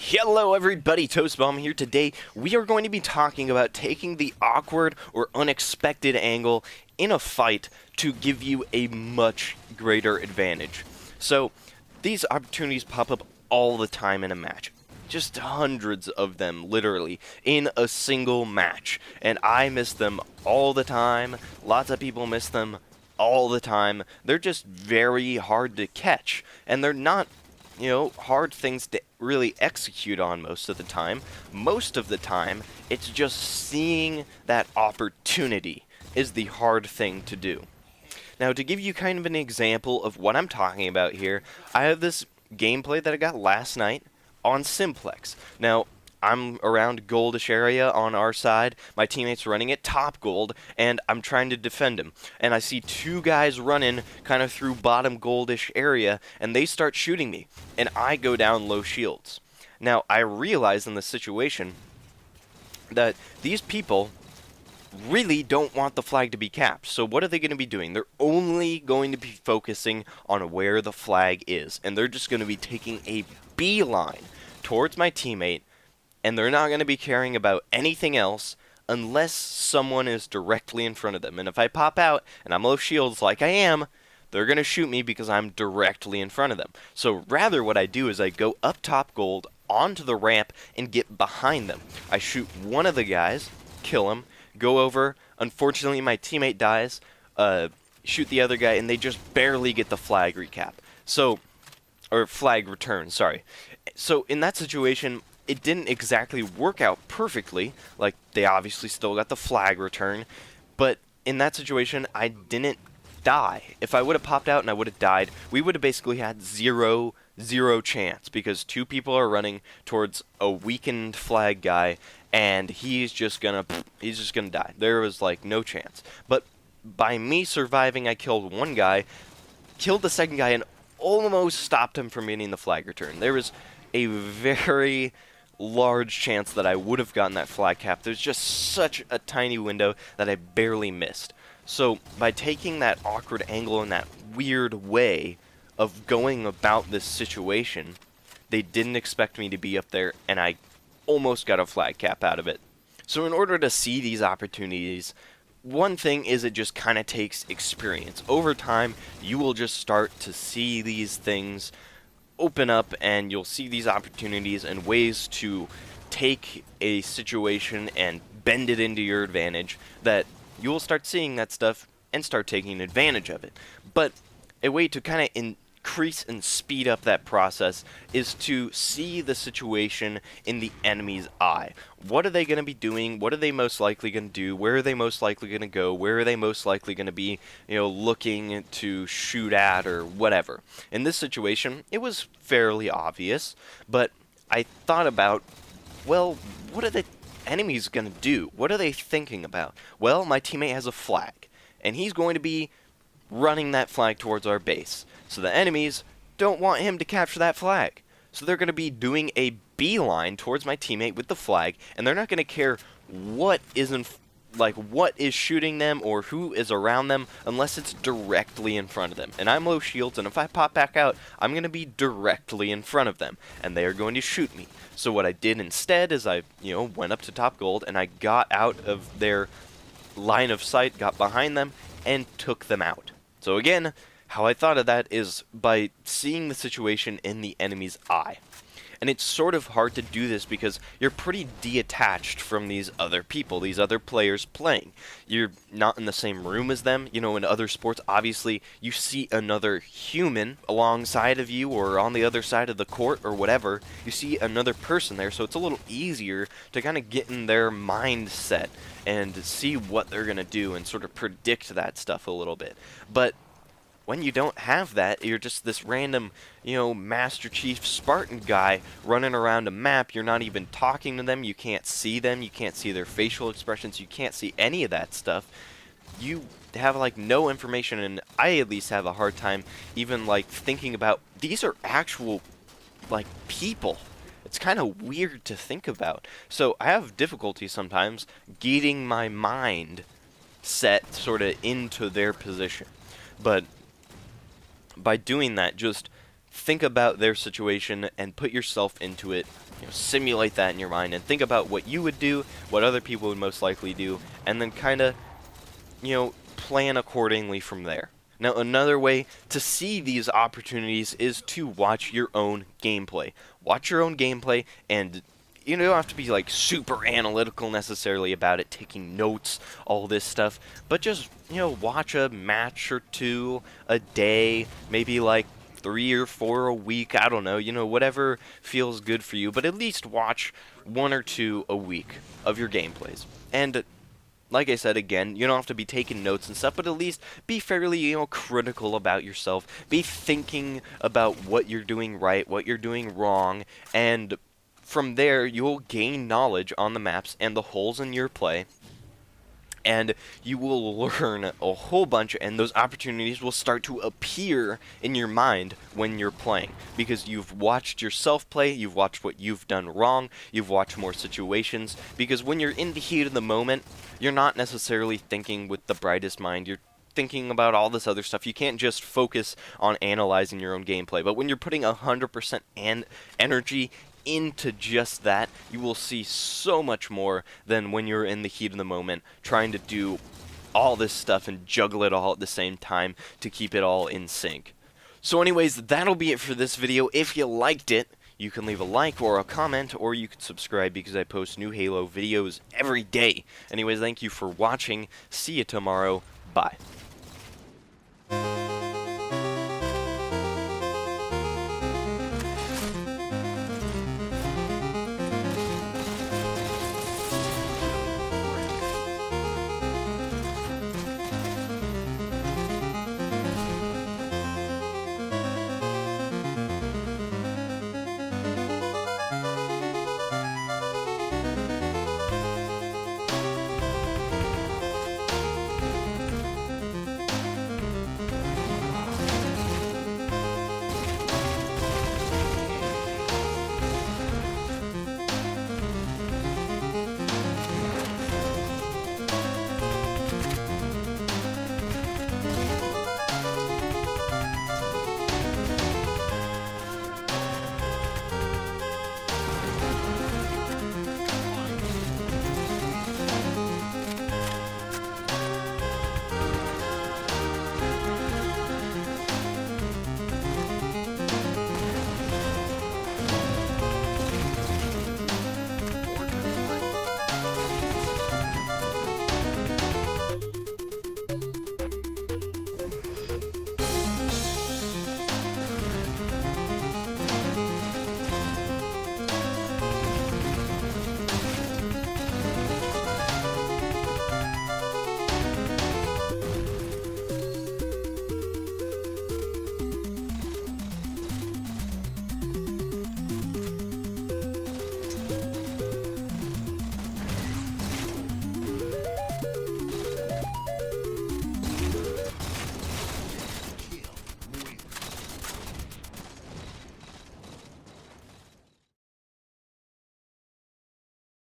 Hello everybody, Toastbomb here. Today we are going to be talking about taking the awkward or unexpected angle in a fight to give you a much greater advantage. So these opportunities pop up all the time in a match. Just hundreds of them, literally, in a single match. And I miss them all the time. Lots of people miss them all the time. They're just very hard to catch. And they're not hard things to really execute on most of the time. Most of the time, it's just seeing that opportunity is the hard thing to do. Now, to give you kind of an example of what I'm talking about here, I have this gameplay that I got last night on Simplex. Now, I'm around goldish area on our side. My teammate's running at top gold, and I'm trying to defend him. And I see two guys running kind of through bottom goldish area, and they start shooting me. And I go down low shields. Now, I realize in this situation that these people really don't want the flag to be capped. So what are they going to be doing? They're only going to be focusing on where the flag is. And they're just going to be taking a beeline towards my teammate, and they're not going to be caring about anything else unless someone is directly in front of them. And if I pop out and I'm low shields like I am, they're going to shoot me because I'm directly in front of them. So rather what I do is I go up top gold onto the ramp and get behind them. I shoot one of the guys, kill him, go over. Unfortunately, my teammate dies, shoot the other guy, and they just barely get the flag recap. So, or flag return, sorry. So in that situation, it didn't exactly work out perfectly. Like, they obviously still got the flag return, but in that situation, I didn't die. If I would have popped out and I would have died, we would have basically had zero chance, because two people are running towards a weakened flag guy, and he's just gonna die. There was like no chance. But by me surviving, I killed one guy, killed the second guy, and almost stopped him from getting the flag return. There was a very large chance that I would have gotten that flag cap. There's just such a tiny window that I barely missed. So by taking that awkward angle in that weird way of going about this situation, they didn't expect me to be up there, and I almost got a flag cap out of it. So in order to see these opportunities, one thing is it just kind of takes experience. Over time, you will just start to see these things open up, and you'll see these opportunities and ways to take a situation and bend it into your advantage, that you will start seeing that stuff and start taking advantage of it. But a way to kind of increase and speed up that process is to see the situation in the enemy's eye. What are they going to be doing? What are they most likely going to do? Where are they most likely going to go? Where are they most likely going to be, looking to shoot at or whatever? In this situation, it was fairly obvious, but I thought about, well, what are the enemies going to do? What are they thinking about? Well, my teammate has a flag, and he's going to be running that flag towards our base. So the enemies don't want him to capture that flag. So they're going to be doing a beeline towards my teammate with the flag, and they're not going to care what what is shooting them or who is around them unless it's directly in front of them. And I'm low shields, and if I pop back out, I'm going to be directly in front of them, and they are going to shoot me. So what I did instead is I, went up to top gold, and I got out of their line of sight, got behind them, and took them out. So again, how I thought of that is by seeing the situation in the enemy's eye. And it's sort of hard to do this because you're pretty detached from these other people, these other players playing. You're not in the same room as them. In other sports, obviously, you see another human alongside of you or on the other side of the court or whatever. You see another person there, so it's a little easier to kind of get in their mindset and see what they're going to do and sort of predict that stuff a little bit. But when you don't have that, you're just this random, Master Chief Spartan guy running around a map. You're not even talking to them. You can't see them. You can't see their facial expressions. You can't see any of that stuff. You have, no information, and I at least have a hard time even, thinking about, these are actual, people. It's kind of weird to think about. So I have difficulty sometimes getting my mind set sort of into their position. But by doing that, just think about their situation and put yourself into it. Simulate that in your mind and think about what you would do, what other people would most likely do, and then kind of, plan accordingly from there. Now, another way to see these opportunities is to watch your own gameplay. Watch your own gameplay, and you don't have to be like super analytical necessarily about it, taking notes, all this stuff, but just, watch a match or two a day, maybe like 3 or 4 a week, I don't know, whatever feels good for you, but at least watch 1 or 2 a week of your gameplays. And like I said, again, you don't have to be taking notes and stuff, but at least be fairly, critical about yourself. Be thinking about what you're doing right, what you're doing wrong, and from there, you'll gain knowledge on the maps and the holes in your play, and you will learn a whole bunch, and those opportunities will start to appear in your mind when you're playing, because you've watched yourself play, you've watched what you've done wrong, you've watched more situations, because when you're in the heat of the moment, you're not necessarily thinking with the brightest mind, you're thinking about all this other stuff. You can't just focus on analyzing your own gameplay, but when you're putting 100% energy into just that, you will see so much more than when you're in the heat of the moment trying to do all this stuff and juggle it all at the same time to keep it all in sync. So anyways, that'll be it for this video. If you liked it, you can leave a like or a comment, or you can subscribe because I post new Halo videos every day. Anyways, thank you for watching. See you tomorrow. Bye.